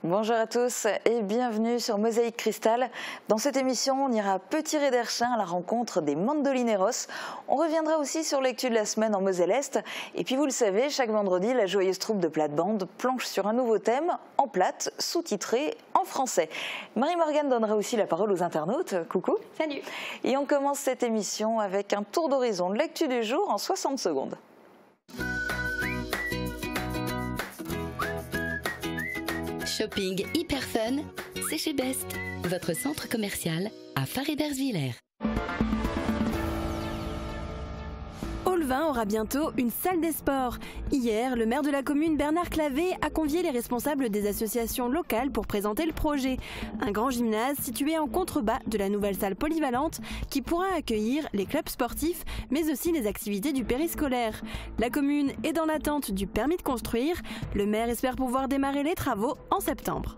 Bonjour à tous et bienvenue sur Mosaïque Cristal. Dans cette émission, on ira à Petit-Réderchin à la rencontre des Mandolineros. On reviendra aussi sur l'actu de la semaine en Moselle-Est. Et puis vous le savez, chaque vendredi, la joyeuse troupe de plate-bande planche sur un nouveau thème en plate, sous-titré en français. Marie-Morgane donnera aussi la parole aux internautes. Coucou. Salut. Et on commence cette émission avec un tour d'horizon de l'actu du jour en 60 secondes. Shopping hyper fun, c'est chez Best, votre centre commercial à Faré-d'Ersviller. Olvain aura bientôt une salle des sports. Hier, le maire de la commune Bernard Clavé a convié les responsables des associations locales pour présenter le projet. Un grand gymnase situé en contrebas de la nouvelle salle polyvalente qui pourra accueillir les clubs sportifs mais aussi les activités du périscolaire. La commune est dans l'attente du permis de construire. Le maire espère pouvoir démarrer les travaux en septembre.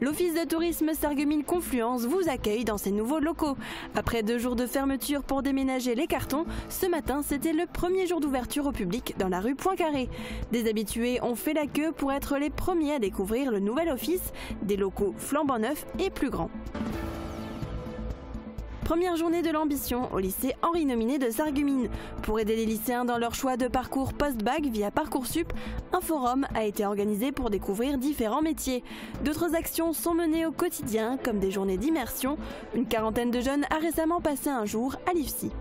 L'Office de tourisme Sarreguemines Confluence vous accueille dans ses nouveaux locaux. Après 2 jours de fermeture pour déménager les cartons, ce matin c'était le premier jour d'ouverture au public dans la rue Poincaré. Des habitués ont fait la queue pour être les premiers à découvrir le nouvel office, des locaux flambant neufs et plus grands. Première journée de l'ambition au lycée Henri Nominé de Sarreguemines. Pour aider les lycéens dans leur choix de parcours post-bac via Parcoursup, un forum a été organisé pour découvrir différents métiers. D'autres actions sont menées au quotidien, comme des journées d'immersion. Une quarantaine de jeunes a récemment passé un jour à l'IFSI.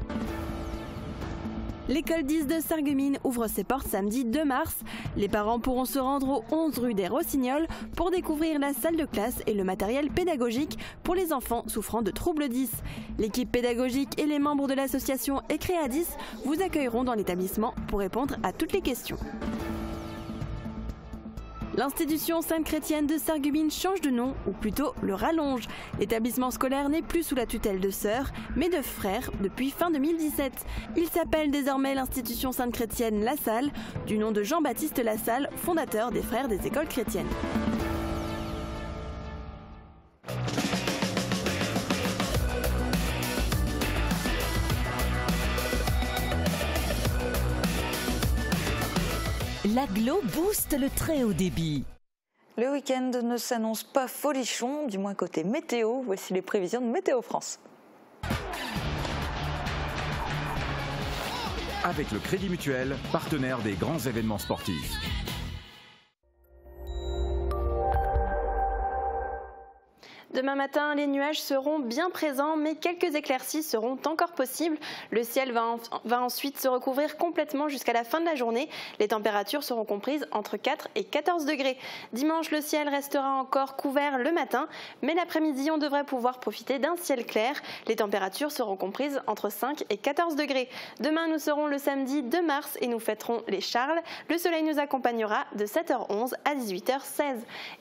L'école 10 de Sarreguemines ouvre ses portes samedi 2 mars. Les parents pourront se rendre au 11 rue des Rossignols pour découvrir la salle de classe et le matériel pédagogique pour les enfants souffrant de troubles 10. L'équipe pédagogique et les membres de l'association Ecréa10 vous accueilleront dans l'établissement pour répondre à toutes les questions. L'institution Sainte-Chrétienne de Sarreguemines change de nom, ou plutôt le rallonge. L'établissement scolaire n'est plus sous la tutelle de sœurs, mais de frères depuis fin 2017. Il s'appelle désormais l'institution Sainte-Chrétienne La Salle, du nom de Jean-Baptiste La Salle, fondateur des Frères des écoles chrétiennes. L'Aglo booste le très haut débit. Le week-end ne s'annonce pas folichon, du moins côté météo. Voici les prévisions de Météo France. Avec le Crédit Mutuel, partenaire des grands événements sportifs. Demain matin, les nuages seront bien présents, mais quelques éclaircies seront encore possibles. Le ciel va ensuite se recouvrir complètement jusqu'à la fin de la journée. Les températures seront comprises entre 4 et 14 degrés. Dimanche, le ciel restera encore couvert le matin, mais l'après-midi, on devrait pouvoir profiter d'un ciel clair. Les températures seront comprises entre 5 et 14 degrés. Demain, nous serons le samedi 2 mars et nous fêterons les Charles. Le soleil nous accompagnera de 7h11 à 18h16.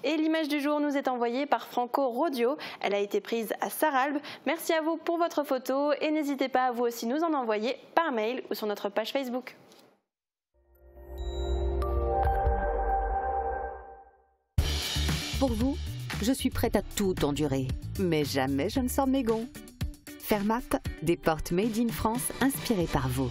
Et l'image du jour nous est envoyée par Franco Rodio. Elle a été prise à Sarralbe. Merci à vous pour votre photo et n'hésitez pas à vous aussi nous en envoyer par mail ou sur notre page Facebook. Pour vous, je suis prête à tout endurer, mais jamais je ne sors de mes gonds. Fermat, des portes made in France inspirées par vous.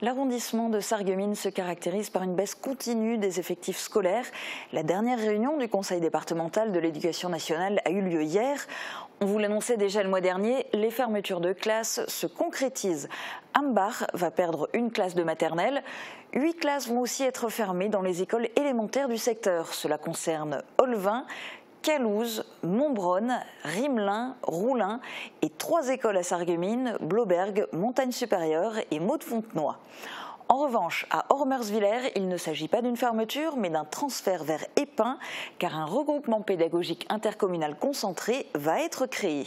L'arrondissement de Sarreguemines se caractérise par une baisse continue des effectifs scolaires. La dernière réunion du Conseil départemental de l'éducation nationale a eu lieu hier. On vous l'annonçait déjà le mois dernier, les fermetures de classes se concrétisent. Ambach va perdre une classe de maternelle. 8 classes vont aussi être fermées dans les écoles élémentaires du secteur. Cela concerne Olvain, Calouze, Montbronne, Rimelin, Roulin et 3 écoles à Sarreguemines, Blauberg, Montagne-Supérieure et Maud-Fontenoy. En revanche, à Ormersviller, il ne s'agit pas d'une fermeture, mais d'un transfert vers Épin, car un regroupement pédagogique intercommunal concentré va être créé.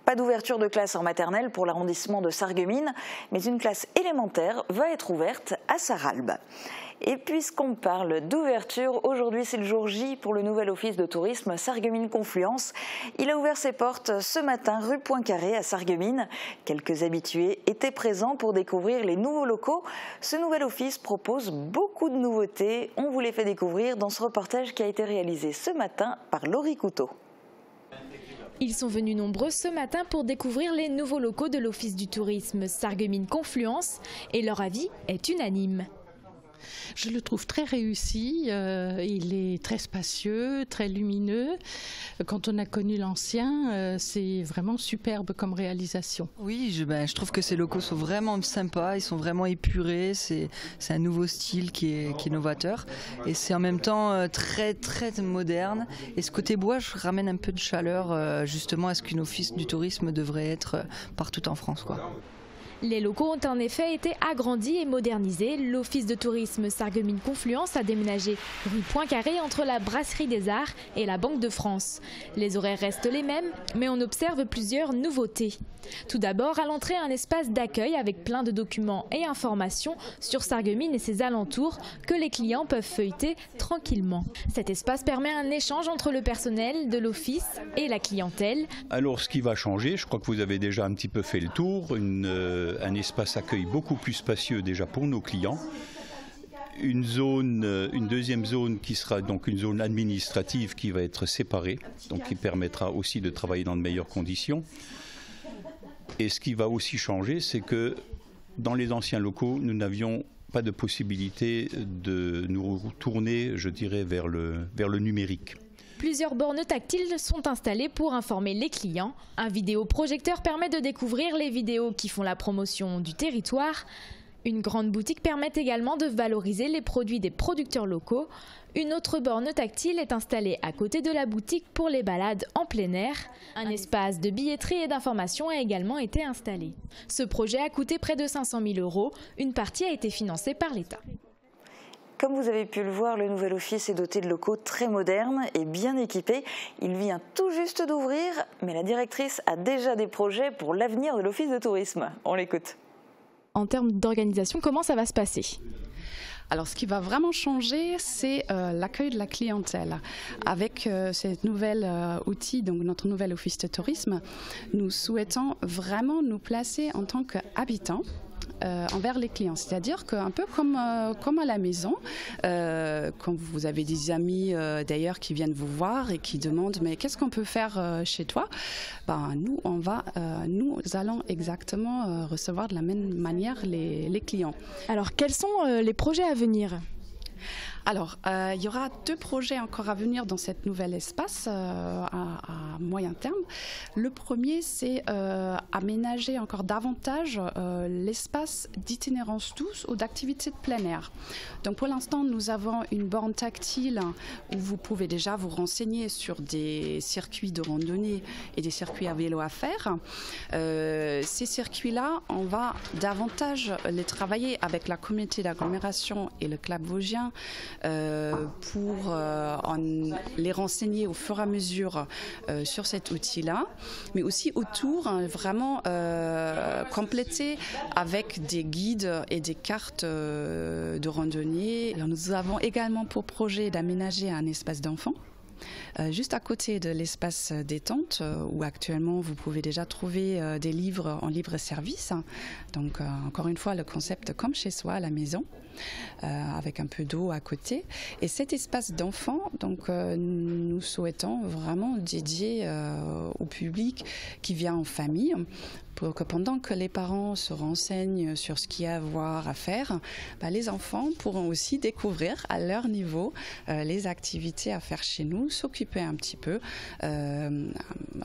Pas d'ouverture de classe en maternelle pour l'arrondissement de Sarreguemines, mais une classe élémentaire va être ouverte à Sarralbe. Et puisqu'on parle d'ouverture, aujourd'hui c'est le jour J pour le nouvel office de tourisme Sarreguemines Confluence. Il a ouvert ses portes ce matin rue Poincaré à Sarreguemines. Quelques habitués étaient présents pour découvrir les nouveaux locaux. Ce nouvel office propose beaucoup de nouveautés. On vous les fait découvrir dans ce reportage qui a été réalisé ce matin par Laurie Couteau. Ils sont venus nombreux ce matin pour découvrir les nouveaux locaux de l'Office du tourisme Sarreguemines Confluence et leur avis est unanime. Je le trouve très réussi, il est très spacieux, très lumineux. Quand on a connu l'ancien, c'est vraiment superbe comme réalisation. Oui, je trouve que ces locaux sont vraiment sympas, ils sont vraiment épurés, c'est un nouveau style qui est novateur et c'est en même temps très très moderne. Et ce côté bois, je ramène un peu de chaleur justement à ce qu'une office du tourisme devrait être partout en France, quoi. Les locaux ont en effet été agrandis et modernisés. L'office de tourisme Sarreguemines Confluence a déménagé rue Poincaré entre la Brasserie des Arts et la Banque de France. Les horaires restent les mêmes, mais on observe plusieurs nouveautés. Tout d'abord, à l'entrée, un espace d'accueil avec plein de documents et informations sur Sarreguemines et ses alentours que les clients peuvent feuilleter tranquillement. Cet espace permet un échange entre le personnel de l'office et la clientèle. Alors, ce qui va changer, je crois que vous avez déjà un petit peu fait le tour, un espace accueil beaucoup plus spacieux déjà pour nos clients. Une deuxième zone qui sera donc une zone administrative qui va être séparée, donc qui permettra aussi de travailler dans de meilleures conditions. Et ce qui va aussi changer, c'est que dans les anciens locaux, nous n'avions pas de possibilité de nous retourner, je dirais, vers le numérique. Plusieurs bornes tactiles sont installées pour informer les clients. Un vidéoprojecteur permet de découvrir les vidéos qui font la promotion du territoire. Une grande boutique permet également de valoriser les produits des producteurs locaux. Une autre borne tactile est installée à côté de la boutique pour les balades en plein air. Un espace de billetterie et d'information a également été installé. Ce projet a coûté près de 500 000 €. Une partie a été financée par l'État. Comme vous avez pu le voir, le nouvel office est doté de locaux très modernes et bien équipés. Il vient tout juste d'ouvrir, mais la directrice a déjà des projets pour l'avenir de l'office de tourisme. On l'écoute. En termes d'organisation, comment ça va se passer ? Alors, ce qui va vraiment changer, c'est l'accueil de la clientèle. Avec ce nouvel outil, donc notre nouvel office de tourisme, nous souhaitons vraiment nous placer en tant qu'habitants envers les clients. C'est-à-dire qu'un peu comme à la maison, quand vous avez des amis d'ailleurs qui viennent vous voir et qui demandent « mais qu'est-ce qu'on peut faire chez toi ?» nous allons exactement recevoir de la même manière les clients. Alors, quels sont les projets à venir ? Alors, il y aura 2 projets encore à venir dans cet nouvel espace à moyen terme. Le premier, c'est aménager encore davantage l'espace d'itinérance douce ou d'activités de plein air. Donc, pour l'instant, nous avons une borne tactile où vous pouvez déjà vous renseigner sur des circuits de randonnée et des circuits à vélo à faire. Ces circuits-là, on va davantage les travailler avec la communauté d'agglomération et le club vosgien pour les renseigner au fur et à mesure sur cet outil-là, mais aussi autour, vraiment compléter avec des guides et des cartes de randonnée. Alors, nous avons également pour projet d'aménager un espace d'enfants. Juste à côté de l'espace détente où actuellement vous pouvez déjà trouver des livres en libre-service. Donc encore une fois le concept comme chez soi à la maison avec un peu d'eau à côté. Et cet espace d'enfants, donc nous souhaitons vraiment dédier au public qui vient en famille. Pour que pendant que les parents se renseignent sur ce qu'il y a à voir, à faire, les enfants pourront aussi découvrir à leur niveau les activités à faire chez nous, s'occuper un petit peu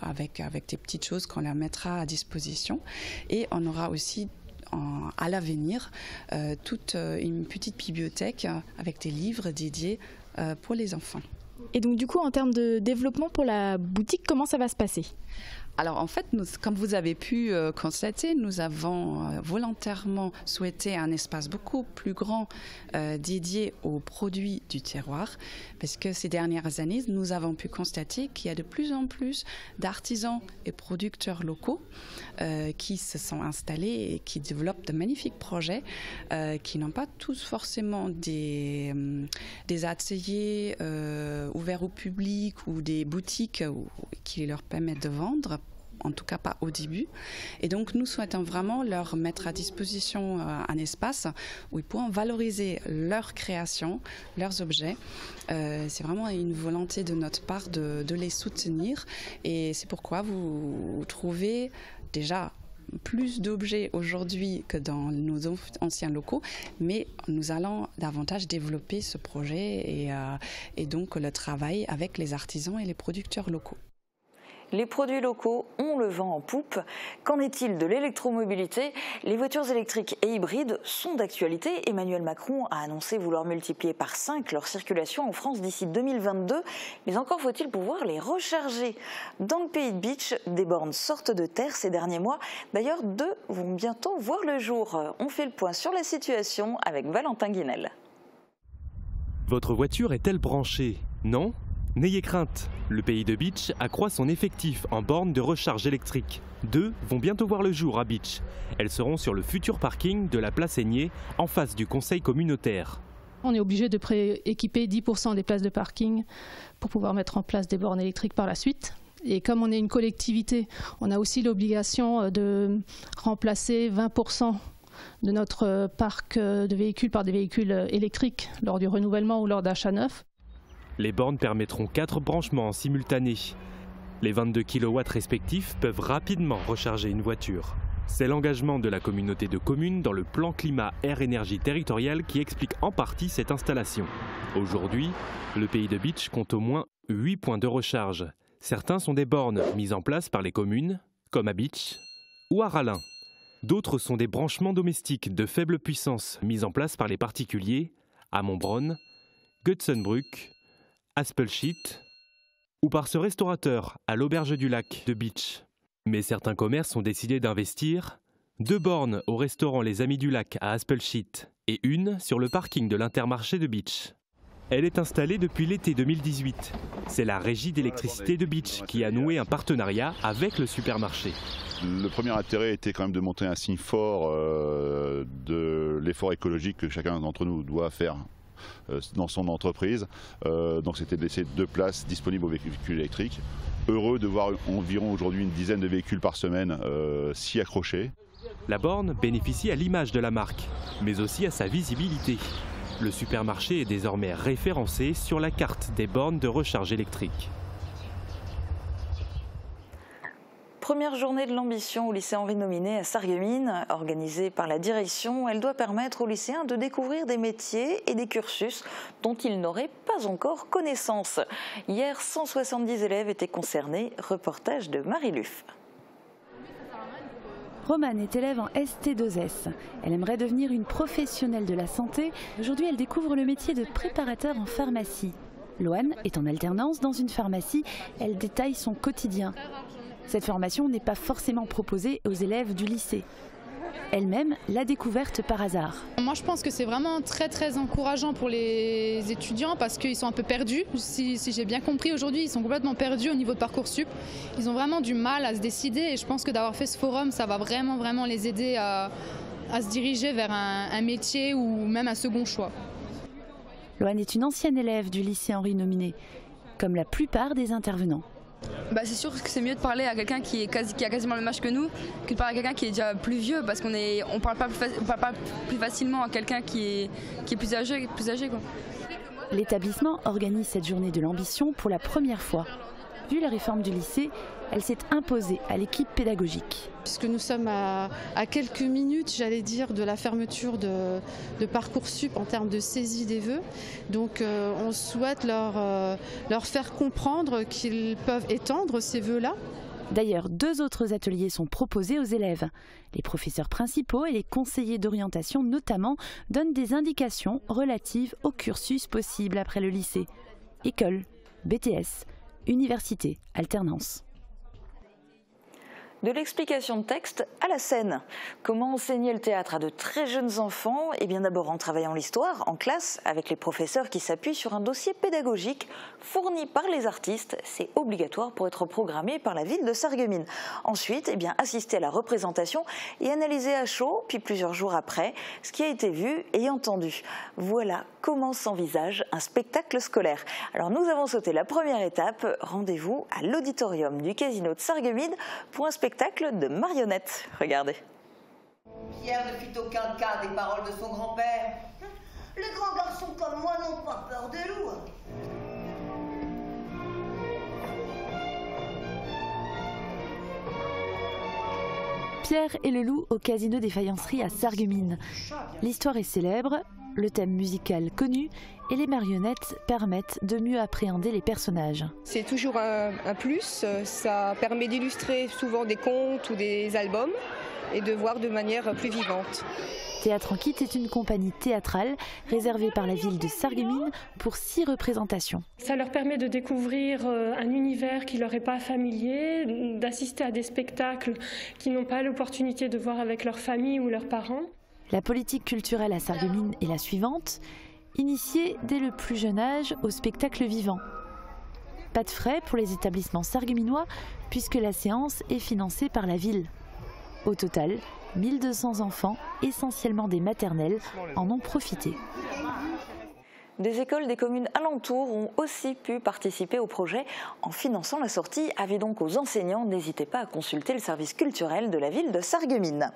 avec des petites choses qu'on leur mettra à disposition. Et on aura aussi à l'avenir toute une petite bibliothèque avec des livres dédiés pour les enfants. Et donc du coup, en termes de développement pour la boutique, comment ça va se passer ? Alors en fait, comme vous avez pu constater, nous avons volontairement souhaité un espace beaucoup plus grand dédié aux produits du terroir, parce que ces dernières années, nous avons pu constater qu'il y a de plus en plus d'artisans et producteurs locaux qui se sont installés et qui développent de magnifiques projets qui n'ont pas tous forcément des ateliers ouverts au public ou des boutiques qui leur permettent de vendre. En tout cas pas au début. Et donc nous souhaitons vraiment leur mettre à disposition un espace où ils pourront valoriser leur création, leurs objets. C'est vraiment une volonté de notre part de les soutenir. Et c'est pourquoi vous trouvez déjà plus d'objets aujourd'hui que dans nos anciens locaux, mais nous allons davantage développer ce projet et donc le travail avec les artisans et les producteurs locaux. Les produits locaux ont le vent en poupe. Qu'en est-il de l'électromobilité? Les voitures électriques et hybrides sont d'actualité. Emmanuel Macron a annoncé vouloir multiplier par 5 leur circulation en France d'ici 2022. Mais encore faut-il pouvoir les recharger. Dans le pays de Bitche, des bornes sortent de terre ces derniers mois. D'ailleurs, 2 vont bientôt voir le jour. On fait le point sur la situation avec Valentin Guinel. Votre voiture est-elle branchée? Non? N'ayez crainte, le pays de Bitche accroît son effectif en bornes de recharge électrique. 2 vont bientôt voir le jour à Bitche. Elles seront sur le futur parking de la place Aigné, en face du conseil communautaire. On est obligé de prééquiper 10% des places de parking pour pouvoir mettre en place des bornes électriques par la suite. Et comme on est une collectivité, on a aussi l'obligation de remplacer 20% de notre parc de véhicules par des véhicules électriques lors du renouvellement ou lors d'achats neufs. Les bornes permettront 4 branchements en simultané. Les 22 kW respectifs peuvent rapidement recharger une voiture. C'est l'engagement de la communauté de communes dans le plan climat air énergie territorial qui explique en partie cette installation. Aujourd'hui, le pays de Bitche compte au moins 8 points de recharge. Certains sont des bornes mises en place par les communes, comme à Bitche ou à Rallin. D'autres sont des branchements domestiques de faible puissance mis en place par les particuliers à Montbronn, Götzenbrück, Aspelshit ou par ce restaurateur à l'auberge du lac de Bitche. Mais certains commerces ont décidé d'investir. 2 bornes au restaurant Les Amis du Lac à Aspelshit et 1 sur le parking de l'Intermarché de Bitche. Elle est installée depuis l'été 2018. C'est la régie d'électricité de Bitche qui a noué un partenariat avec le supermarché. Le premier intérêt était quand même de montrer un signe fort de l'effort écologique que chacun d'entre nous doit faire dans son entreprise. Donc c'était de laisser 2 places disponibles aux véhicules électriques. Heureux de voir environ aujourd'hui une dizaine de véhicules par semaine s'y accrocher. La borne bénéficie à l'image de la marque, mais aussi à sa visibilité. Le supermarché est désormais référencé sur la carte des bornes de recharge électrique. Première journée de l'ambition au lycée Henri Nominé à Sarreguemines, organisée par la direction. Elle doit permettre aux lycéens de découvrir des métiers et des cursus dont ils n'auraient pas encore connaissance. Hier, 170 élèves étaient concernés. Reportage de Marie Luff. Romane est élève en ST2S. Elle aimerait devenir une professionnelle de la santé. Aujourd'hui, elle découvre le métier de préparateur en pharmacie. Loane est en alternance dans une pharmacie. Elle détaille son quotidien. Cette formation n'est pas forcément proposée aux élèves du lycée. Elle-même l'a découverte par hasard. Moi je pense que c'est vraiment très encourageant pour les étudiants parce qu'ils sont un peu perdus. Si j'ai bien compris aujourd'hui, ils sont complètement perdus au niveau de Parcoursup. Ils ont vraiment du mal à se décider et je pense que d'avoir fait ce forum, ça va vraiment les aider à se diriger vers un métier ou même un second choix. Loane est une ancienne élève du lycée Henri Nominé, comme la plupart des intervenants. C'est sûr que c'est mieux de parler à quelqu'un qui a quasiment le même âge que nous que de parler à quelqu'un qui est déjà plus vieux parce qu'on ne parle pas plus facilement à quelqu'un qui est plus âgé quoi. L'établissement organise cette journée de l'ambition pour la première fois. Vu la réforme du lycée, elle s'est imposée à l'équipe pédagogique. Puisque nous sommes à quelques minutes, j'allais dire, de la fermeture de Parcoursup en termes de saisie des vœux. Donc on souhaite leur faire comprendre qu'ils peuvent étendre ces vœux-là. D'ailleurs, 2 autres ateliers sont proposés aux élèves. Les professeurs principaux et les conseillers d'orientation notamment donnent des indications relatives au cursus possible après le lycée. École, BTS, université, alternance. De l'explication de texte à la scène. Comment enseigner le théâtre à de très jeunes enfants? Eh bien d'abord en travaillant l'histoire en classe avec les professeurs qui s'appuient sur un dossier pédagogique fourni par les artistes. C'est obligatoire pour être programmé par la ville de Sarreguemines. Ensuite, assister à la représentation et analyser à chaud, puis plusieurs jours après, ce qui a été vu et entendu. Voilà comment s'envisage un spectacle scolaire. Alors nous avons sauté la première étape. Rendez-vous à l'auditorium du Casino de Sarreguemines pour un spectacle de marionnettes. Regardez. Pierre ne fit aucun cas des paroles de son grand-père. Les grands garçons comme moi n'ont pas peur des loups. Pierre et le loup au casino des faïenceries à Sarreguemines. L'histoire est célèbre, le thème musical connu et les marionnettes permettent de mieux appréhender les personnages. C'est toujours un plus, ça permet d'illustrer souvent des contes ou des albums et de voir de manière plus vivante. Théâtre en Kit est une compagnie théâtrale réservée par la ville de Sarreguemines pour 6 représentations. Ça leur permet de découvrir un univers qui leur est pas familier, d'assister à des spectacles qu'ils n'ont pas l'opportunité de voir avec leur famille ou leurs parents. La politique culturelle à Sarreguemines est la suivante, initiée dès le plus jeune âge au spectacle vivant. Pas de frais pour les établissements sarregueminois puisque la séance est financée par la ville. Au total, 1200 enfants, essentiellement des maternelles, en ont profité. Des écoles des communes alentours ont aussi pu participer au projet en finançant la sortie. Avis donc aux enseignants, n'hésitez pas à consulter le service culturel de la ville de Sarreguemines.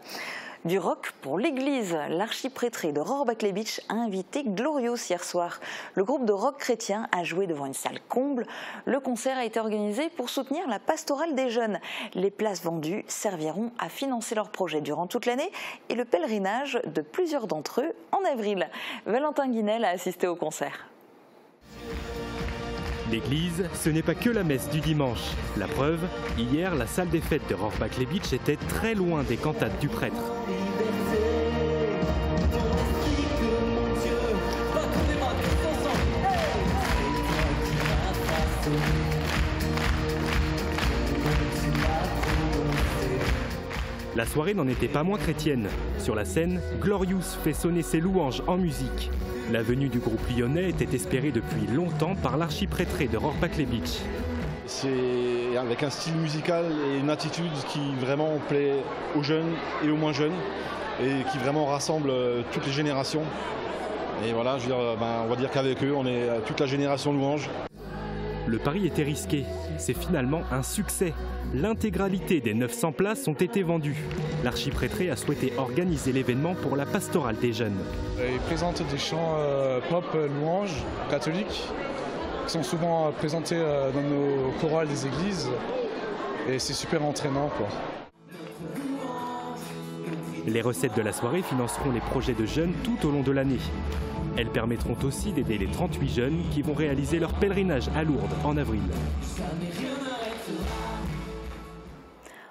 Du rock pour l'église, l'archiprêtré de Rohrbach-les-Bitches a invité Glorious hier soir. Le groupe de rock chrétien a joué devant une salle comble. Le concert a été organisé pour soutenir la pastorale des jeunes. Les places vendues serviront à financer leur projet durant toute l'année et le pèlerinage de plusieurs d'entre eux en avril. Valentin Guinel a assisté au concert. L'église, ce n'est pas que la messe du dimanche. La preuve, hier, la salle des fêtes de Rohrbach-les-Bitches était très loin des cantates du prêtre. La soirée n'en était pas moins chrétienne. Sur la scène, Glorious fait sonner ses louanges en musique. La venue du groupe lyonnais était espérée depuis longtemps par l'archiprêtré de Rohrbach-les-Bitches. C'est avec un style musical et une attitude qui vraiment plaît aux jeunes et aux moins jeunes et qui vraiment rassemble toutes les générations. Et voilà, je veux dire, on va dire qu'avec eux, on est toute la génération louange. Le pari était risqué. C'est finalement un succès. L'intégralité des 900 places ont été vendues. L'archiprêtré a souhaité organiser l'événement pour la pastorale des jeunes. Ils présentent des chants pop louanges catholiques qui sont souvent présentés dans nos chorales des églises et c'est super entraînant, quoi. Les recettes de la soirée financeront les projets de jeunes tout au long de l'année. Elles permettront aussi d'aider les 38 jeunes qui vont réaliser leur pèlerinage à Lourdes en avril.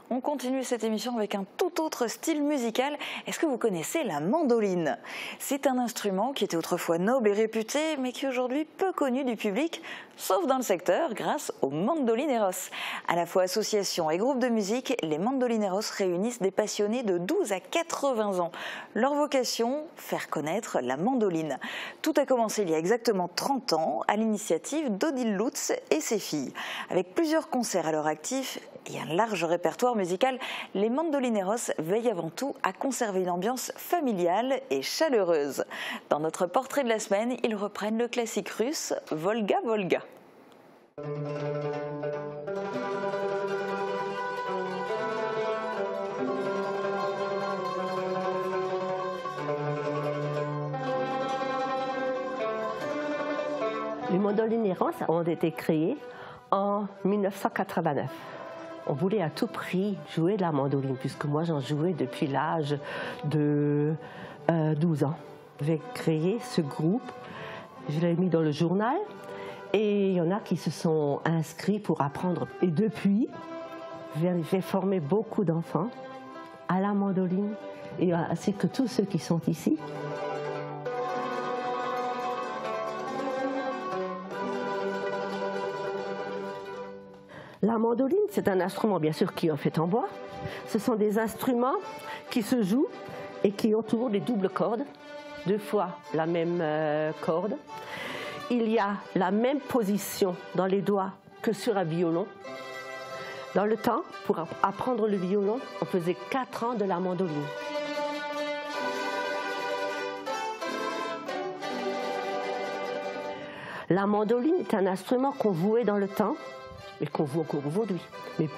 On continue cette émission avec un tout autre style musical. Est-ce que vous connaissez la mandoline? C'est un instrument qui était autrefois noble et réputé, mais qui est aujourd'hui peu connu du public, sauf dans le secteur, grâce aux mandolineros. À la fois association et groupe de musique, les mandolineros réunissent des passionnés de 12 à 80 ans. Leur vocation, faire connaître la mandoline. Tout a commencé il y a exactement 30 ans, à l'initiative d'Odile Lutz et ses filles. Avec plusieurs concerts à leur actif et un large répertoire musical, les mandolineros veillent avant tout à conserver une ambiance familiale et chaleureuse. Dans notre portrait de la semaine, ils reprennent le classique russe Volga Volga. Les mandolineros ont été créés en 1989. On voulait à tout prix jouer de la mandoline, puisque moi j'en jouais depuis l'âge de 12 ans. J'ai créé ce groupe, je l'ai mis dans le journal, et il y en a qui se sont inscrits pour apprendre. Et depuis, j'ai formé beaucoup d'enfants à la mandoline, et ainsi que tous ceux qui sont ici. La mandoline, c'est un instrument bien sûr qui est fait en bois. Ce sont des instruments qui se jouent et qui ont toujours des doubles cordes, 2 fois la même corde. Il y a la même position dans les doigts que sur un violon. Dans le temps, pour apprendre le violon, on faisait 4 ans de la mandoline. La mandoline est un instrument qu'on jouait dans le temps, et qu'on joue encore aujourd'hui. Mais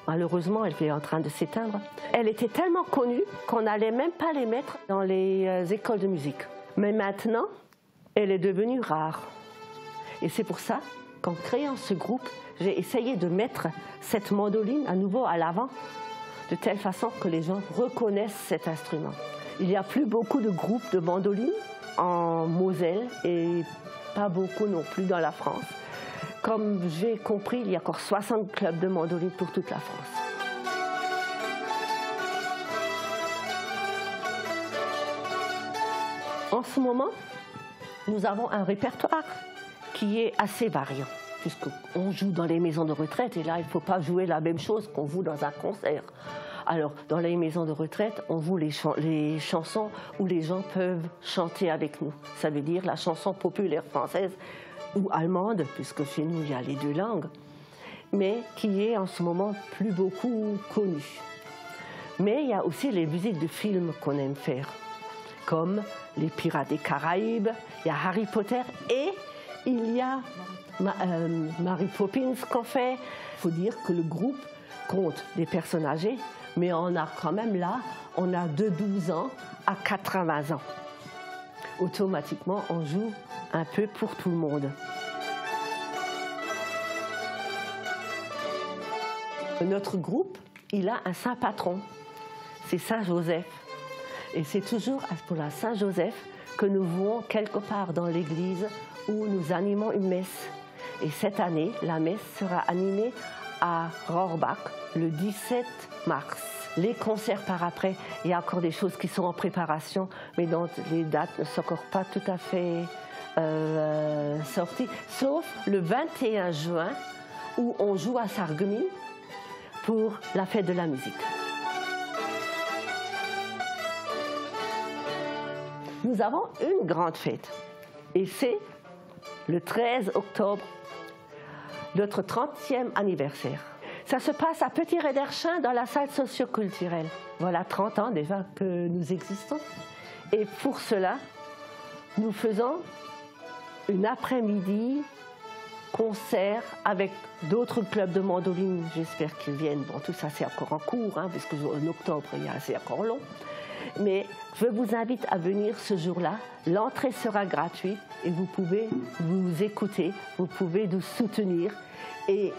malheureusement, elle est en train de s'éteindre. Elle était tellement connue qu'on n'allait même pas les mettre dans les écoles de musique. Mais maintenant, elle est devenue rare. Et c'est pour ça qu'en créant ce groupe, j'ai essayé de mettre cette mandoline à nouveau à l'avant de telle façon que les gens reconnaissent cet instrument. Il n'y a plus beaucoup de groupes de mandolines en Moselle et pas beaucoup non plus dans la France. Comme j'ai compris, il y a encore 60 clubs de mandolines pour toute la France. En ce moment, nous avons un répertoire qui est assez variant, puisqu'on joue dans les maisons de retraite et là, il ne faut pas jouer la même chose qu'on joue dans un concert. Alors, dans les maisons de retraite, on joue les chansons où les gens peuvent chanter avec nous. Ça veut dire la chanson populaire française ou allemande, puisque chez nous, il y a les deux langues, mais qui est en ce moment plus beaucoup connue. Mais il y a aussi les musiques de films qu'on aime faire, comme les Pirates des Caraïbes, il y a Harry Potter et il y a Mary Poppins qu'on fait. Il faut dire que le groupe compte des personnes âgées, mais on a quand même là, on a de 12 ans à 80 ans. Automatiquement, on joue un peu pour tout le monde. Notre groupe, il a un saint patron, c'est Saint Joseph. Et c'est toujours pour la Saint Joseph que nous vont quelque part dans l'église où nous animons une messe. Et cette année, la messe sera animée à Rohrbach le 17 mars. Les concerts par après, il y a encore des choses qui sont en préparation, mais dont les dates ne sont encore pas tout à fait sorties, sauf le 21 juin où on joue à Sarreguemines pour la fête de la musique. Nous avons une grande fête et c'est le 13 octobre, notre 30e anniversaire. Ça se passe à Petit Réderchin dans la salle socioculturelle. Voilà 30 ans déjà que nous existons. Et pour cela, nous faisons une après-midi concert avec d'autres clubs de mandolines. J'espère qu'ils viennent. Bon, tout ça c'est encore en cours, hein, parce qu'en octobre, c'est encore long. Mais je vous invite à venir ce jour-là. L'entrée sera gratuite et vous pouvez vous écouter, vous pouvez nous soutenir et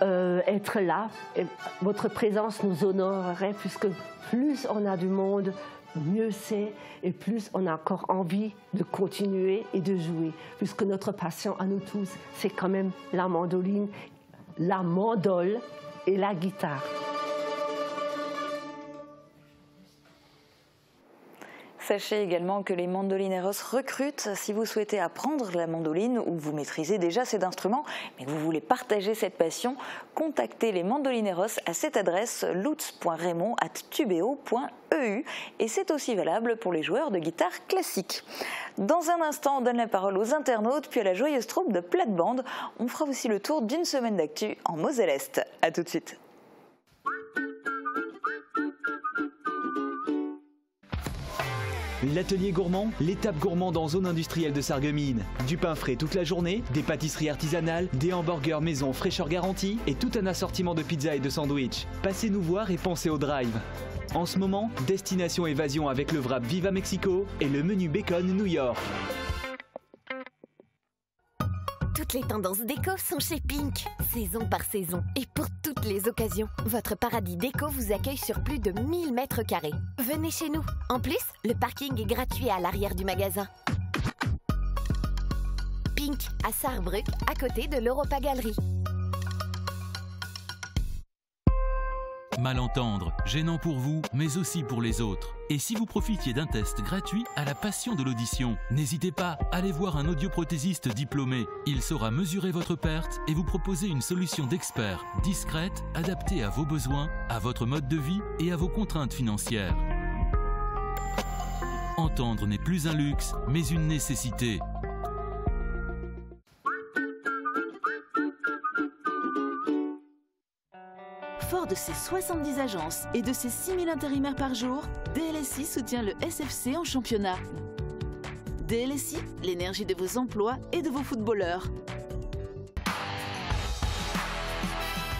être là. Et votre présence nous honorerait puisque plus on a du monde, mieux c'est et plus on a encore envie de continuer et de jouer. Puisque notre passion à nous tous, c'est quand même la mandoline, la mandole et la guitare. Sachez également que les mandolineros recrutent. Si vous souhaitez apprendre la mandoline ou vous maîtrisez déjà cet instrument, mais que vous voulez partager cette passion, contactez les mandolineros à cette adresse lutz.raymond@tubeo.eu et c'est aussi valable pour les joueurs de guitare classique. Dans un instant, on donne la parole aux internautes puis à la joyeuse troupe de plate-bande. On fera aussi le tour d'une semaine d'actu en Moselle-Est. A tout de suite. L'atelier gourmand, l'étape gourmande en zone industrielle de Sarreguemines. Du pain frais toute la journée, des pâtisseries artisanales, des hamburgers maison fraîcheur garantie et tout un assortiment de pizzas et de sandwichs. Passez nous voir et pensez au drive. En ce moment, destination évasion avec le wrap Viva Mexico et le menu bacon New York. Toutes les tendances déco sont chez Pink, saison par saison et pour toutes les occasions. Votre paradis déco vous accueille sur plus de 1000 mètres carrés. Venez chez nous. En plus, le parking est gratuit à l'arrière du magasin. Pink, à Sarrebruck, à côté de l'Europa Galerie. Mal entendre, gênant pour vous, mais aussi pour les autres. Et si vous profitiez d'un test gratuit à la passion de l'audition, n'hésitez pas, allez voir un audioprothésiste diplômé. Il saura mesurer votre perte et vous proposer une solution d'expert, discrète, adaptée à vos besoins, à votre mode de vie et à vos contraintes financières. Entendre n'est plus un luxe, mais une nécessité. Fort de ses 70 agences et de ses 6000 intérimaires par jour, DLSI soutient le SFC en championnat. DLSI, l'énergie de vos emplois et de vos footballeurs.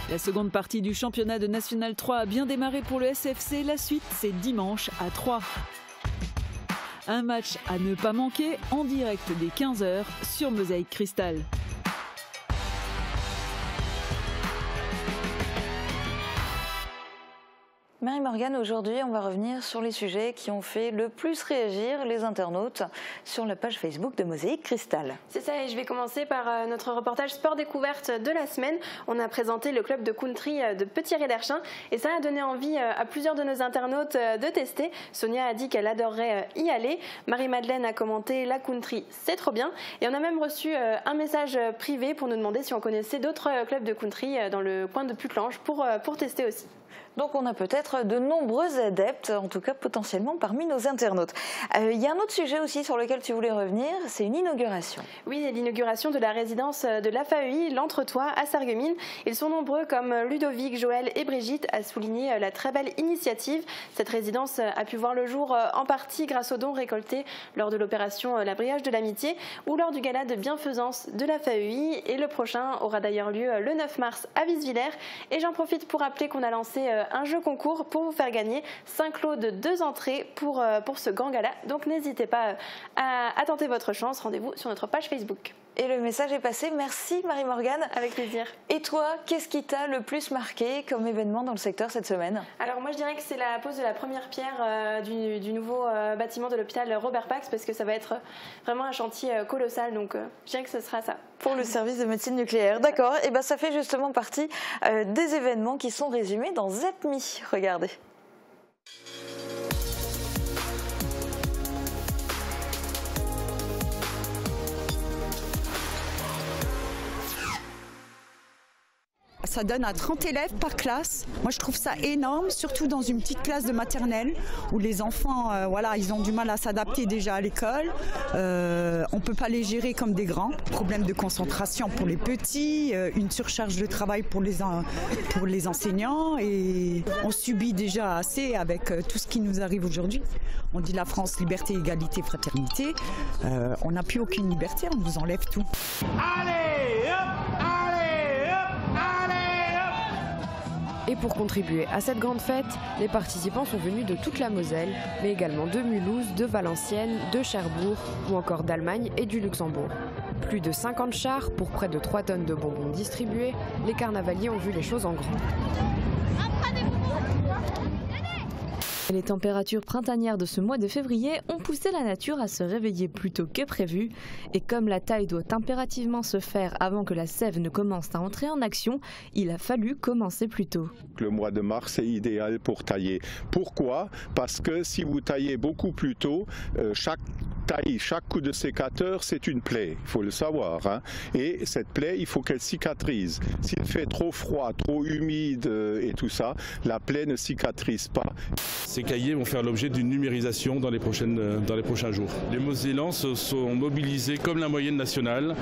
La seconde partie du championnat de National 3 a bien démarré pour le SFC. La suite, c'est dimanche à 3. Un match à ne pas manquer en direct dès 15h sur Mosaïque Cristal. Marie-Morgane, aujourd'hui, on va revenir sur les sujets qui ont fait le plus réagir les internautes sur la page Facebook de Mosaïque Cristal. C'est ça, et je vais commencer par notre reportage sport découverte de la semaine. On a présenté le club de country de Petit-Thierry-l'Herchin et ça a donné envie à plusieurs de nos internautes de tester. Sonia a dit qu'elle adorerait y aller. Marie-Madeleine a commenté la country, c'est trop bien. Et on a même reçu un message privé pour nous demander si on connaissait d'autres clubs de country dans le coin de Putelange pour tester aussi. Donc on a peut-être de nombreux adeptes, en tout cas potentiellement parmi nos internautes. Il y a un autre sujet aussi sur lequel tu voulais revenir, c'est une inauguration. Oui, l'inauguration de la résidence de l'AFAEI, l'Entretoit à Sarreguemines. Ils sont nombreux comme Ludovic, Joël et Brigitte à souligner la très belle initiative. Cette résidence a pu voir le jour en partie grâce aux dons récoltés lors de l'opération La Brioche de l'Amitié ou lors du gala de bienfaisance de l'AFAEI. Et le prochain aura d'ailleurs lieu le 9 mars à Visvillers. Et j'en profite pour rappeler qu'on a lancé un jeu concours pour vous faire gagner 5 lots de 2 entrées pour ce grand gala. Donc n'hésitez pas à tenter votre chance. Rendez-vous sur notre page Facebook. Et le message est passé. Merci Marie-Morgane. Avec plaisir. Et toi, qu'est-ce qui t'a le plus marqué comme événement dans le secteur cette semaine? Alors moi je dirais que c'est la pose de la première pierre du nouveau bâtiment de l'hôpital Robert Pax parce que ça va être vraiment un chantier colossal. Donc je dirais que ce sera ça. Pour le service de médecine nucléaire. D'accord. Et ben ça fait justement partie des événements qui sont résumés dans ZEPMI. Regardez. Ça donne à 30 élèves par classe. Moi, je trouve ça énorme, surtout dans une petite classe de maternelle où les enfants, voilà, ils ont du mal à s'adapter déjà à l'école. On ne peut pas les gérer comme des grands. Problème de concentration pour les petits, une surcharge de travail pour les enseignants. Et on subit déjà assez avec tout ce qui nous arrive aujourd'hui. On dit la France, liberté, égalité, fraternité. On n'a plus aucune liberté, on nous enlève tout. Allez, hop, allez, hop, allez. Et pour contribuer à cette grande fête, les participants sont venus de toute la Moselle, mais également de Mulhouse, de Valenciennes, de Cherbourg ou encore d'Allemagne et du Luxembourg. Plus de 50 chars pour près de 3 tonnes de bonbons distribués, les carnavaliers ont vu les choses en grand. Les températures printanières de ce mois de février ont poussé la nature à se réveiller plus tôt que prévu. Et comme la taille doit impérativement se faire avant que la sève ne commence à entrer en action, il a fallu commencer plus tôt. Le mois de mars est idéal pour tailler. Pourquoi? Parce que si vous taillez beaucoup plus tôt, chaque coup de sécateur, c'est une plaie, il faut le savoir. Hein. Et cette plaie, il faut qu'elle cicatrise. S'il fait trop froid, trop humide et tout ça, la plaie ne cicatrise pas. Ces cahiers vont faire l'objet d'une numérisation dans les prochains jours. Les Mosellans se sont mobilisés comme la moyenne nationale,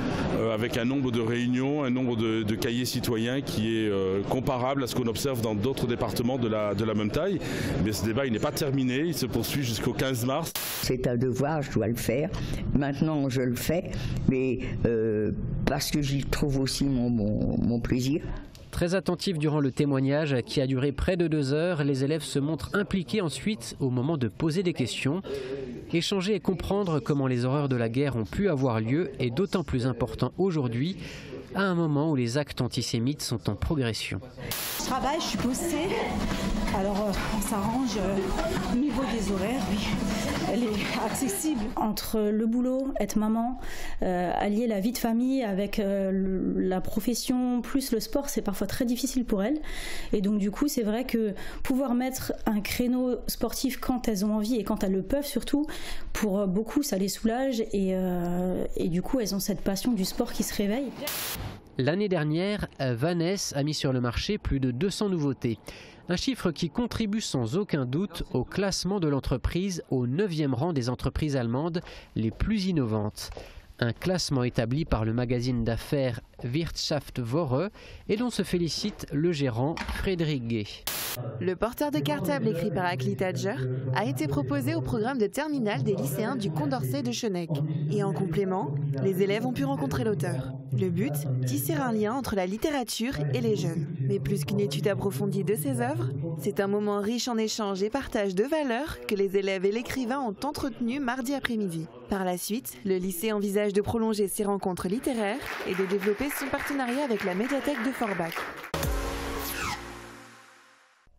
avec un nombre de réunions, un nombre de cahiers citoyens qui est comparable à ce qu'on observe dans d'autres départements de la même taille. Mais ce débat il n'est pas terminé, il se poursuit jusqu'au 15 mars. C'est un devoir, je dois le faire. Maintenant, je le fais, mais parce que j'y trouve aussi mon plaisir. Très attentifs durant le témoignage qui a duré près de 2 heures, les élèves se montrent impliqués ensuite au moment de poser des questions. Échanger et comprendre comment les horreurs de la guerre ont pu avoir lieu est d'autant plus important aujourd'hui, à un moment où les actes antisémites sont en progression. Je travaille, je suis bossée, alors on s'arrange au niveau des horaires, oui. Elle est accessible. Entre le boulot, être maman, allier la vie de famille avec la profession plus le sport, c'est parfois très difficile pour elle. Et donc du coup, c'est vrai que pouvoir mettre un créneau sportif quand elles ont envie et quand elles le peuvent surtout, pour beaucoup, ça les soulage et du coup, elles ont cette passion du sport qui se réveille. L'année dernière, Vanesse a mis sur le marché plus de 200 nouveautés. Un chiffre qui contribue sans aucun doute au classement de l'entreprise au 9e rang des entreprises allemandes les plus innovantes. Un classement établi par le magazine d'affaires Wirtschaftswoche et dont se félicite le gérant Frédéric Gay. Le porteur de cartable écrit par Akli Tadger a été proposé au programme de terminale des lycéens du Condorcet de Schöneck. Et en complément, les élèves ont pu rencontrer l'auteur. Le but, tisser un lien entre la littérature et les jeunes. Mais plus qu'une étude approfondie de ses œuvres, c'est un moment riche en échanges et partage de valeurs que les élèves et l'écrivain ont entretenu mardi après-midi. Par la suite, le lycée envisage de prolonger ses rencontres littéraires et de développer son partenariat avec la médiathèque de Forbach.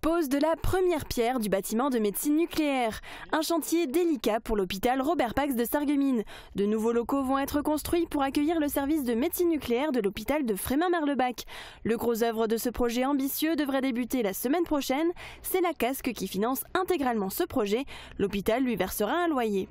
Pause pose de la première pierre du bâtiment de médecine nucléaire. Un chantier délicat pour l'hôpital Robert Pax de Sarreguemines. De nouveaux locaux vont être construits pour accueillir le service de médecine nucléaire de l'hôpital de Frémin-Marlebach. Le gros œuvre de ce projet ambitieux devrait débuter la semaine prochaine. C'est la Casque qui finance intégralement ce projet. L'hôpital lui versera un loyer.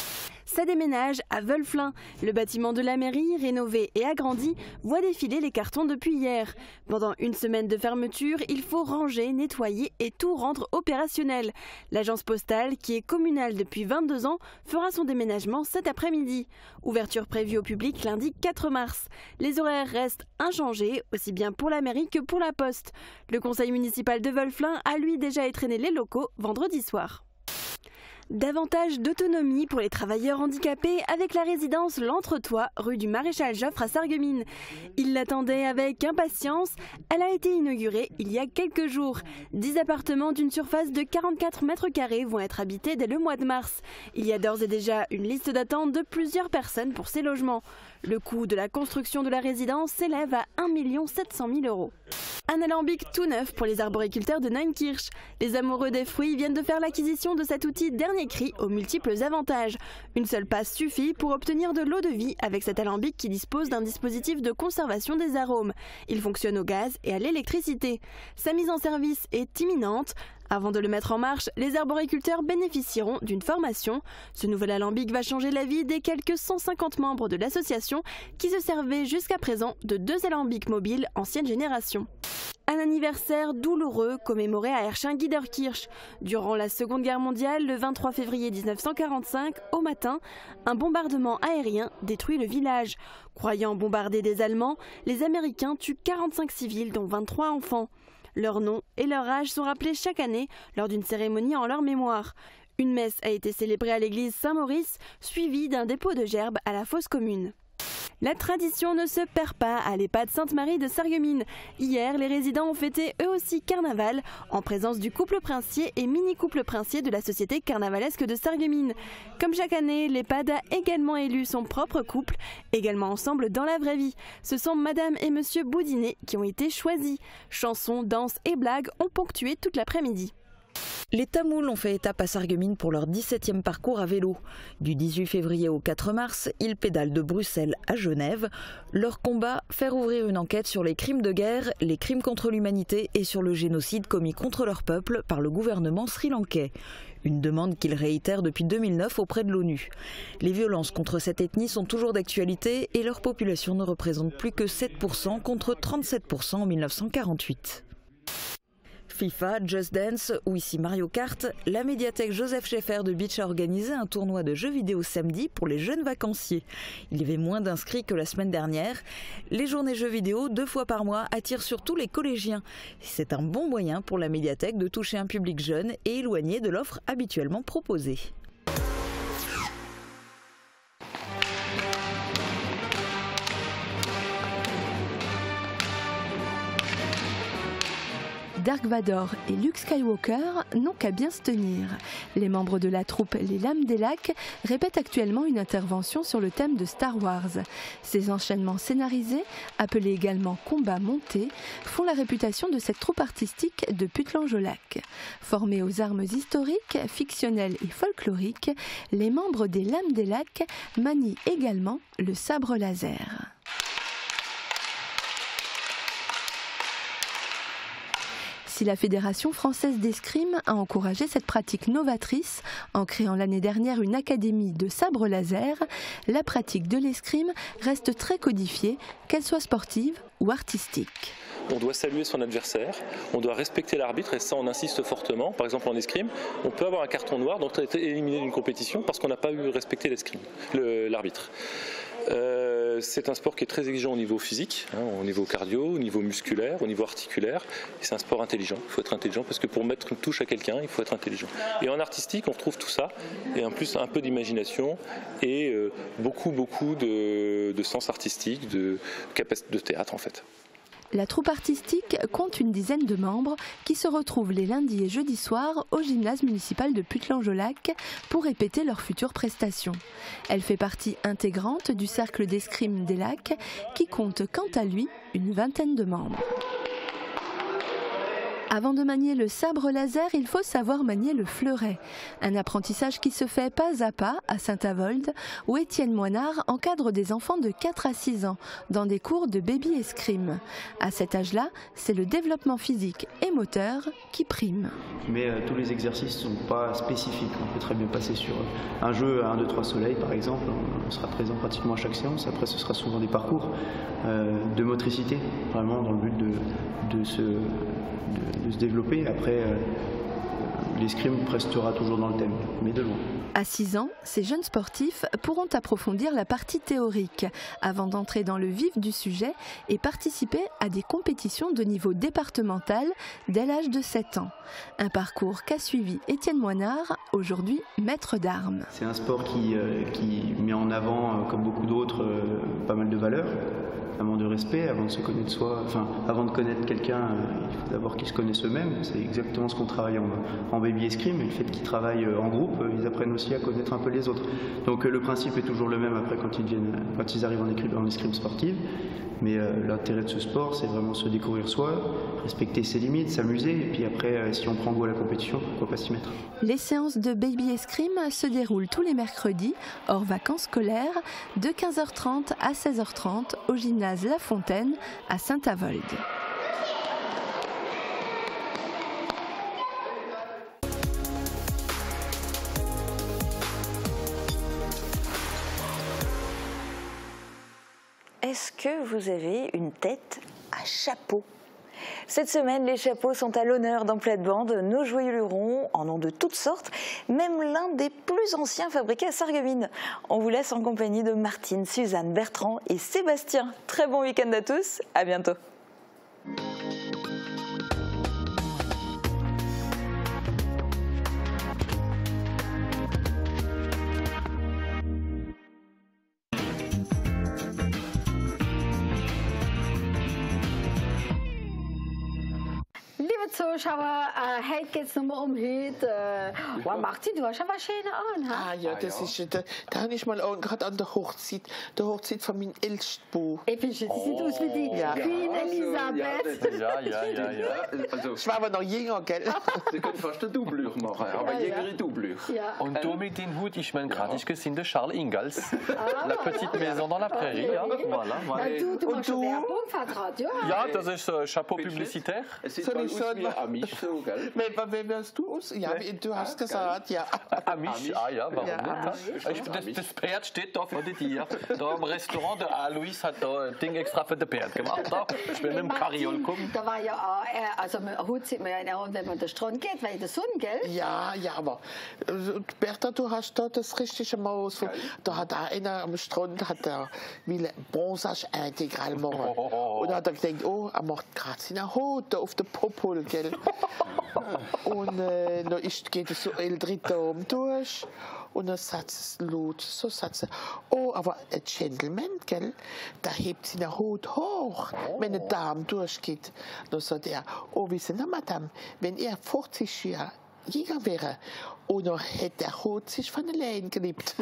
Ça déménage à Wölflin. Le bâtiment de la mairie, rénové et agrandi, voit défiler les cartons depuis hier. Pendant une semaine de fermeture, il faut ranger, nettoyer et tout rendre opérationnel. L'agence postale, qui est communale depuis 22 ans, fera son déménagement cet après-midi. Ouverture prévue au public lundi 4 mars. Les horaires restent inchangés, aussi bien pour la mairie que pour la poste. Le conseil municipal de Wölflin a lui déjà étrenné les locaux vendredi soir. Davantage d'autonomie pour les travailleurs handicapés avec la résidence L'Entretoit, rue du Maréchal Joffre à Sarreguemines. Ils l'attendaient avec impatience. Elle a été inaugurée il y a quelques jours. 10 appartements d'une surface de 44 mètres carrés vont être habités dès le mois de mars. Il y a d'ores et déjà une liste d'attente de plusieurs personnes pour ces logements. Le coût de la construction de la résidence s'élève à 1 700 000 €. Un alambic tout neuf pour les arboriculteurs de Neunkirch. Les amoureux des fruits viennent de faire l'acquisition de cet outil dernier cri aux multiples avantages. Une seule passe suffit pour obtenir de l'eau de vie avec cet alambic qui dispose d'un dispositif de conservation des arômes. Il fonctionne au gaz et à l'électricité. Sa mise en service est imminente. Avant de le mettre en marche, les arboriculteurs bénéficieront d'une formation. Ce nouvel alambic va changer la vie des quelques 150 membres de l'association qui se servaient jusqu'à présent de 2 alambics mobiles ancienne génération. Un anniversaire douloureux commémoré à Ersching-Giederkirch. Durant la Seconde Guerre mondiale, le 23 février 1945, au matin, un bombardement aérien détruit le village. Croyant bombarder des Allemands, les Américains tuent 45 civils, dont 23 enfants. Leurs noms et leur âge sont rappelés chaque année lors d'une cérémonie en leur mémoire. Une messe a été célébrée à l'église Saint-Maurice, suivie d'un dépôt de gerbes à la fosse commune. La tradition ne se perd pas à l'EHPAD Sainte-Marie de Sarreguemines. Hier, les résidents ont fêté eux aussi carnaval en présence du couple princier et mini-couple princier de la société carnavalesque de Sarreguemines. Comme chaque année, l'EHPAD a également élu son propre couple, également ensemble dans la vraie vie. Ce sont Madame et Monsieur Boudinet qui ont été choisis. Chansons, danses et blagues ont ponctué toute l'après-midi. Les Tamouls ont fait étape à Sarreguemines pour leur 17e parcours à vélo. Du 18 février au 4 mars, ils pédalent de Bruxelles à Genève. Leur combat, faire ouvrir une enquête sur les crimes de guerre, les crimes contre l'humanité et sur le génocide commis contre leur peuple par le gouvernement sri-lankais. Une demande qu'ils réitèrent depuis 2009 auprès de l'ONU. Les violences contre cette ethnie sont toujours d'actualité et leur population ne représente plus que 7% contre 37% en 1948. FIFA, Just Dance ou ici Mario Kart, la médiathèque Joseph Scheffer de Beach a organisé un tournoi de jeux vidéo samedi pour les jeunes vacanciers. Il y avait moins d'inscrits que la semaine dernière. Les journées jeux vidéo 2 fois par mois attirent surtout les collégiens. C'est un bon moyen pour la médiathèque de toucher un public jeune et éloigné de l'offre habituellement proposée. Dark Vador et Luke Skywalker n'ont qu'à bien se tenir. Les membres de la troupe Les Lames des Lacs répètent actuellement une intervention sur le thème de Star Wars. Ces enchaînements scénarisés, appelés également combats montés, font la réputation de cette troupe artistique de Puttelange-au-Lac. Formés aux armes historiques, fictionnelles et folkloriques, les membres des Lames des Lacs manient également le sabre laser. Si la Fédération française d'escrime a encouragé cette pratique novatrice en créant l'année dernière une académie de sabre laser, la pratique de l'escrime reste très codifiée, qu'elle soit sportive ou artistique. On doit saluer son adversaire, on doit respecter l'arbitre et ça on insiste fortement. Par exemple en escrime, on peut avoir un carton noir, donc on a été éliminé d'une compétition parce qu'on n'a pas eu respecté l'arbitre. C'est un sport qui est très exigeant au niveau physique, au niveau cardio, au niveau musculaire, au niveau articulaire. Et c'est un sport intelligent. Il faut être intelligent parce que pour mettre une touche à quelqu'un, il faut être intelligent. Et en artistique, on retrouve tout ça. Et en plus, un peu d'imagination et beaucoup de sens artistique, de capacité de théâtre en fait. La troupe artistique compte une dizaine de membres qui se retrouvent les lundis et jeudis soirs au gymnase municipal de Puttelange-au-Lac pour répéter leurs futures prestations. Elle fait partie intégrante du cercle d'escrime des Lacs qui compte quant à lui une vingtaine de membres. Avant de manier le sabre laser, il faut savoir manier le fleuret. Un apprentissage qui se fait pas à pas à Saint-Avold, où Étienne Moinard encadre des enfants de 4 à 6 ans dans des cours de baby escrime. À cet âge-là, c'est le développement physique et moteur qui prime. Mais tous les exercices ne sont pas spécifiques. On peut très bien passer sur un jeu à 1, 2, 3 soleil par exemple. On sera présent pratiquement à chaque séance. Après, ce sera souvent des parcours de motricité, vraiment dans le but de se développer. Après, l'escrime restera toujours dans le thème, mais de loin. À 6 ans, ces jeunes sportifs pourront approfondir la partie théorique avant d'entrer dans le vif du sujet et participer à des compétitions de niveau départemental dès l'âge de 7 ans. Un parcours qu'a suivi Étienne Moinard, aujourd'hui maître d'armes. C'est un sport qui met en avant, comme beaucoup d'autres, pas mal de valeurs. Notamment de respect, avant de se connaître soi, enfin avant de connaître quelqu'un, il faut d'abord qu'ils se connaissent eux-mêmes. C'est exactement ce qu'on travaille en baby escrime, et le fait qu'ils travaillent en groupe, ils apprennent aussi à connaître un peu les autres. Donc le principe est toujours le même après quand ils arrivent en escrime sportive. Mais l'intérêt de ce sport, c'est vraiment se découvrir soi, respecter ses limites, s'amuser, et puis après, si on prend goût à la compétition, pourquoi pas s'y mettre. Les séances de baby escrime se déroulent tous les mercredis, hors vacances scolaires, de 15h30 à 16h30 au gymnase La Fontaine à Saint-Avold. Est-ce que vous avez une tête à chapeau ? Cette semaine, les chapeaux sont à l'honneur dans Plate-Bande. Nos joyeux lurons en ont de toutes sortes, même l'un des plus anciens fabriqués à Sarreguemines. On vous laisse en compagnie de Martine, Suzanne, Bertrand et Sébastien. Très bon week-end à tous, à bientôt. Zuschauer, heute geht es nochmal um heute. Wow, Martin, du hast ja was Schönes an. Ah ja, das ist, da habe ich mal gerade an der Hochzeit von meinem ältesten Buch. Das sieht aus wie die Queen Elisabeth. Ja. Also, ich war aber noch jünger, gell? Sie können fast eine Doublure machen, aber jüngere Doublure. Ja. Und du mit den Hut, ich meine gerade, ich gesehen de Charles Ingalls. La petite maison dans la prairie. Ja. Voilà. Du machst Werbung für Radio. Ja, das ist Chapeau publicitaire. Amish, so, gell? Wer wärst du? Ja, du hast gesagt, ja. Amish, ah ja, warum nicht? Das Pferd steht da vor dir. Da im Restaurant, der Alois hat da ein Ding extra für das Pferd gemacht. Da. Ich bin mit dem Kariol gekommen. Da war ja auch, also Hut sieht man ja in der Hand, wenn man den Strand geht, weil der Sonne, gell? Ja, aber Bertha, du hast da das richtige Maus. Da hat einer am Strand, will Bronzage integral machen. Und da hat er gedacht, er macht gerade seine Haut auf der Popol, gell? Und dann geht es so ältere um durch und dann sagt es laut, so sagt sie, aber ein Gentleman, gell, der hebt seine Haut hoch, wenn eine Dame durchgeht. Dann sagt er, wissen Sie, Madame, wenn er 40 Jahre jünger wäre, und dann hätte der Haut sich von allein geliebt.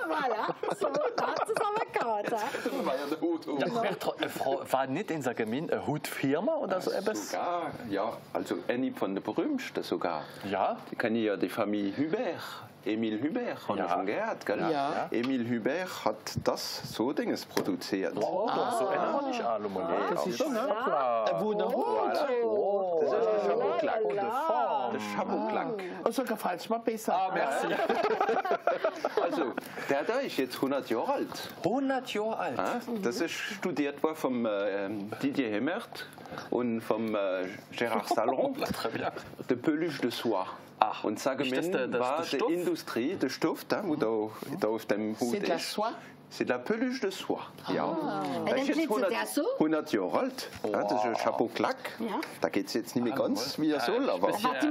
Voilà, so hat es aber gehabt. Das war ja der Hut. Ja, war nicht in Sarreguemines eine Hutfirma oder so etwas? Sogar, ja, also eine von den berühmtesten sogar. Ja? Die kenne ja die Familie Hubert. Emil Hubert, haben wir schon gehört, gell? Ja. Emil Hubert hat das so Dinges produziert. Oh, so erinnert man nicht an. Das ist schon ein Wunderhut. Das ist ein Schabocklack. Der Schabocklack. Und sogar falsch mal besser. Ah, merci. Also, der da ist jetzt 100 Jahre alt. 100 Jahre alt? Das ist studiert worden vom Didier Hemmert und vom Gérard Salon. De Peluche de Soie. Ach, und Sarreguemines war die Industrie, der Stoff, da, wo da auf dem Hut ist. C'est la soie? C'est de la peluche de soie. Ja. Das ist jetzt 100 Jahre alt. Ja, das ist ein Chapeau-Claque. Ja. Da geht es jetzt nicht mehr ganz, wie er soll, aber ist bald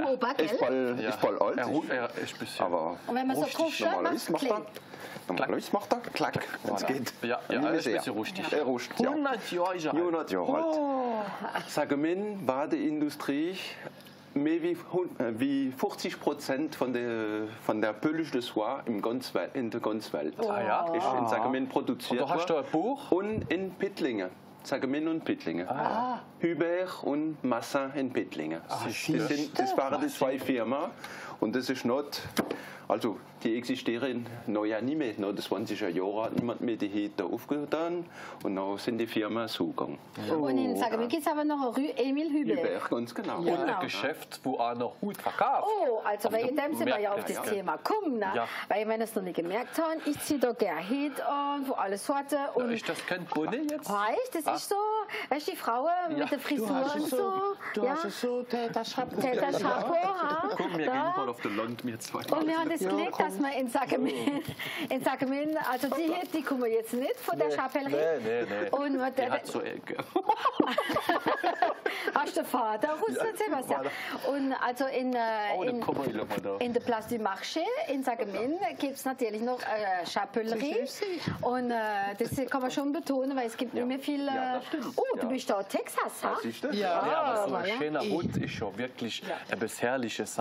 alt. Aber und wenn man so drauf schaut, normalerweise macht er Klack, wenn es geht. Ja, ein bisschen rustig. 100 Jahre alt. 100 Jahre alt. Sarreguemines war die Industrie mehr wie 50% von der Peluche de Soie in der ganzen Welt. Ah ja? Ist in Sarreguemines produziert worden. Und du hast da ein Buch? Und in Pittlingen. Sagemin und Pittlinge. Hubert und Massin in Pittlinge. Das waren die zwei Firmen und das ist nicht, also die existieren noch ja nicht mehr. Nach den 20er Jahren hat niemand mehr die Hütte aufgetan und dann sind die Firmen zugegangen. Und in Sagemin gibt es aber noch eine Rue Emil Hubert. Hubert, ganz genau. Und ein Geschäft, wo auch noch Hut verkauft. Oh, also wegen dem sind wir ja auf das Thema gekommen. Ne? Ja. Weil wenn es noch nicht gemerkt haben, ich ziehe da gerne Hüte an, wo alles Sorte. Und Ist das kein Bunne jetzt? Weißt, das ist so, weißt du, die Frauen mit der Frisur und so. Du hast es so, der Chapeau. Der Chapeau, Komm, wir gehen mal auf den Land, wir zwei. Und wir haben das Glück, dass wir in Sagemin, also die kommen jetzt nicht von der Chapellerie. Nee. Und Die hat so Ecke. Hast du Vater, Sebastian? Und also in der Place du Marché in Sagemin gibt es natürlich noch Chapellerie. Und das kann man schon betonen, weil es gibt nicht mehr viel. Du bist da Texas, ha? Ja, aber so ein schöner Hut ist schon wirklich etwas Herrliches.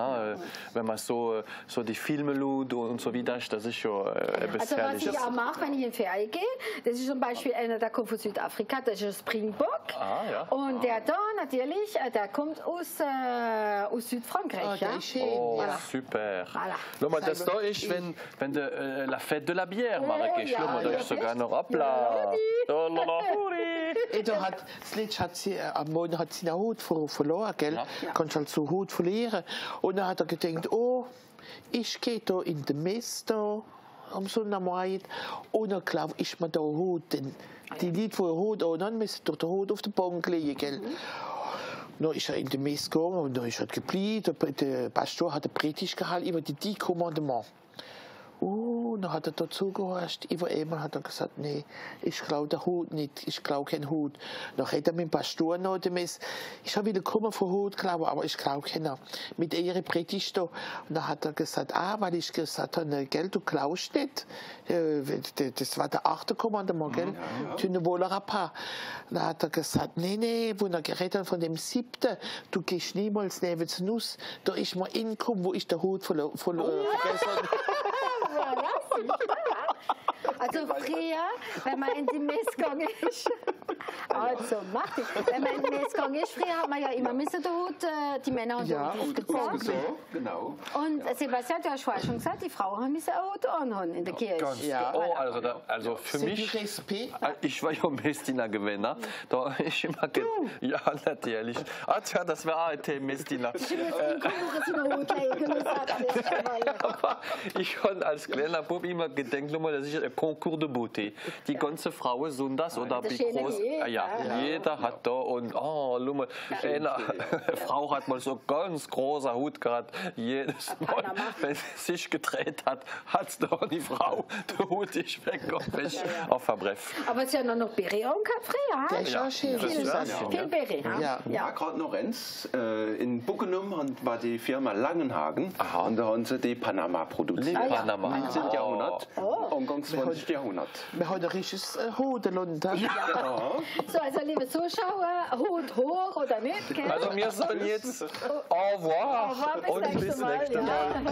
Wenn man so die Filme schaut und so weiter, das ist schon etwas Also Herrliches. was ich auch mache, wenn ich in Ferien gehe, das ist zum Beispiel einer, der kommt von Südafrika, das ist ein Springbok. Und der da natürlich, der kommt aus Südfrankreich. Oh, super. Schau mal, das da ist, wenn der La Fête de la Bière Marrakesch, schau mal, da ist sogar noch Applaus. Das letzte hat sie am Morgen hat sie einen Hut verloren, gell? Kannst halt so Hut verlieren. Und dann hat er gedacht, ich gehe da in den Mess da am Sonnabend und dann glaube ich mir da Hut, denn die Leute, die Hut und dann müssen doch den Hut auf der Bank legen, gell? Dann ist er in den Mess gegangen und dann ist er geblieben. Der Pastor hat Britisch gehalten über die Kommandement. Dann hat er da zugehört. Über einmal hat er gesagt, nee, ich glaube den Hut nicht, ich glaube keinen Hut. Dann hat er mit dem Pastor noch demnächst, ich habe wieder gekommen von Hut, glaube, aber ich glaube keiner. Mit ihrer Britisch da. Und dann hat er gesagt, weil ich gesagt habe, gell, du glaubst nicht. Das war der 8. Kommandement, gell? Tu ne voleras pas. Dann hat er gesagt, nee, wo er geredet hat von dem 7., du gehst niemals neben die Nuss, da ist mal inkommen, wo ich den Hut vergessen habe. Also früher, wenn man in die Messe gegangen ist, wenn man in die Messe gegangen ist, früher hat man ja immer den Hut, die Männer haben den Hut aufgezogen. Genau. Und Sebastian, du hast vorher schon gesagt, die Frauen müssen einen Hut anhaben in der Kirche. Also für mich, ich war ja Messdiener Gewinner, da ist immer ja, natürlich. Tja, das war ein Messdiener. Ich habe als kleiner Bub immer gedacht, das ist ein Konkurs de Beauté. Die ganze Frauen sonntags oder bei groß, jeder hat da und eine Frau hat mal so ganz großer Hut gehabt. Jedes Mal, wenn sie sich gedreht hat, hat es da die Frau, der Hut ist weg auf Verbref. Aber es ist ja noch Berion gehabt früher. Der ist ja schön. Viel Beri. Ja, gerade noch eins. In Buckenum war die Firma Langenhagen und da haben sie die Panama produziert. Panama. 19. Jahrhundert, Anfang 20. Jahrhundert. Wir haben ein richtiges Hodenland. So, also liebe Zuschauer, Hut hoch oder nicht? Gell? Also wir sagen jetzt au revoir und bis nächste Mal.